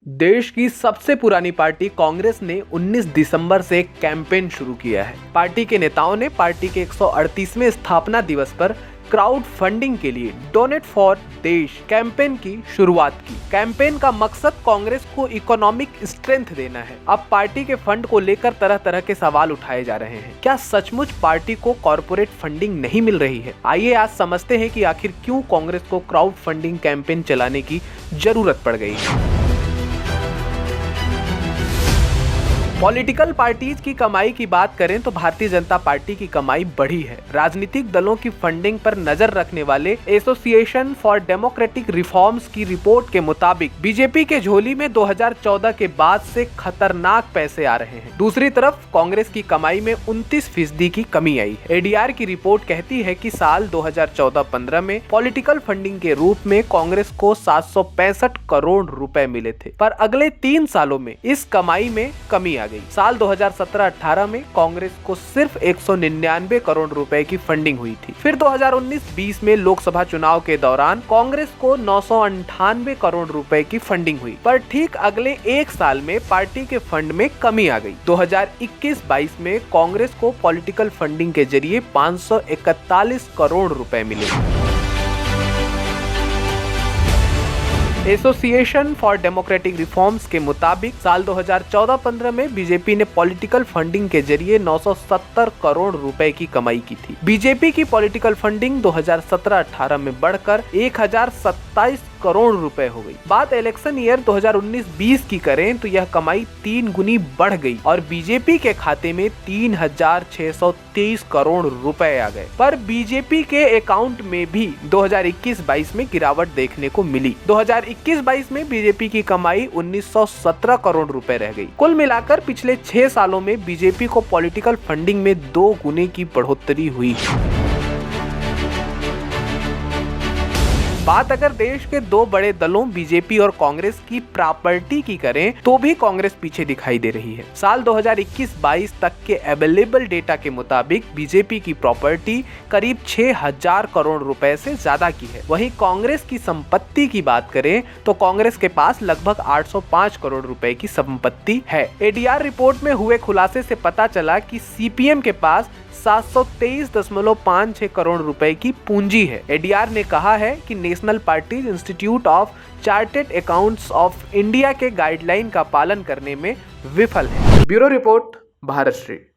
देश की सबसे पुरानी पार्टी कांग्रेस ने 19 दिसंबर से एक कैंपेन शुरू किया है। पार्टी के नेताओं ने पार्टी के 138वें स्थापना दिवस पर क्राउड फंडिंग के लिए डोनेट फॉर देश कैंपेन की शुरुआत की। कैंपेन का मकसद कांग्रेस को इकोनॉमिक स्ट्रेंथ देना है। अब पार्टी के फंड को लेकर तरह तरह के सवाल उठाए जा रहे हैं। क्या सचमुच पार्टी को कॉर्पोरेट फंडिंग नहीं मिल रही है? आइए आज समझते हैं कि आखिर क्यों कांग्रेस को क्राउड फंडिंग कैंपेन चलाने की जरूरत पड़ गई है। पॉलिटिकल पार्टीज की कमाई की बात करें तो भारतीय जनता पार्टी की कमाई बढ़ी है। राजनीतिक दलों की फंडिंग पर नजर रखने वाले एसोसिएशन फॉर डेमोक्रेटिक रिफॉर्म्स की रिपोर्ट के मुताबिक बीजेपी के झोली में 2014 के बाद से खतरनाक पैसे आ रहे हैं। दूसरी तरफ कांग्रेस की कमाई में 29% की कमी आई है। एडीआर की रिपोर्ट कहती है कि साल 2014-15 में पॉलिटिकल फंडिंग के रूप में कांग्रेस को 765 करोड़ रुपए मिले थे, पर अगले 3 सालों में इस कमाई में कमी आ गई। साल 2017-18 में कांग्रेस को सिर्फ 199 करोड़ रुपए की फंडिंग हुई थी। फिर 2019-20 में लोकसभा चुनाव के दौरान कांग्रेस को 998 करोड़ रुपए की फंडिंग हुई, पर ठीक अगले 1 साल में पार्टी के फंड में कमी आ गई। 2021-22 में कांग्रेस को पॉलिटिकल फंडिंग के जरिए 541 करोड़ रुपए मिले। एसोसिएशन फॉर डेमोक्रेटिक रिफॉर्म्स के मुताबिक साल 2014-15 में बीजेपी ने पॉलिटिकल फंडिंग के जरिए 970 करोड़ रुपए की कमाई की थी। बीजेपी की पॉलिटिकल फंडिंग 2017-18 में बढ़कर 1027 करोड़ रुपए हो गई। बात इलेक्शन ईयर 2019-20 की करें तो यह कमाई 3 गुनी बढ़ गई और बीजेपी के खाते में 3623 करोड़ रुपए आ गए। पर बीजेपी के अकाउंट में भी 2021-22 में गिरावट देखने को मिली। 2021-22 में बीजेपी की कमाई 1917 करोड़ रुपए रह गई। कुल मिलाकर पिछले 6 सालों में बीजेपी को पॉलिटिकल फंडिंग में 2 गुने की बढ़ोतरी हुई। बात अगर देश के 2 बड़े दलों बीजेपी और कांग्रेस की प्रॉपर्टी की करें तो भी कांग्रेस पीछे दिखाई दे रही है। साल 2021-22 तक के अवेलेबल डेटा के मुताबिक बीजेपी की प्रॉपर्टी करीब 6000 करोड़ रुपए से ज्यादा की है। वहीं कांग्रेस की संपत्ति की बात करें तो कांग्रेस के पास लगभग 805 करोड़ रुपए की संपत्ति है। एडीआर रिपोर्ट में हुए खुलासे से पता चला कि सीपीएम के पास 723.56 करोड़ रुपए की पूंजी है। एडीआर ने कहा है कि national parties institute of chartered accounts of India के गाइडलाइन का पालन करने में विफल है। Bureau report, Bharat Shri.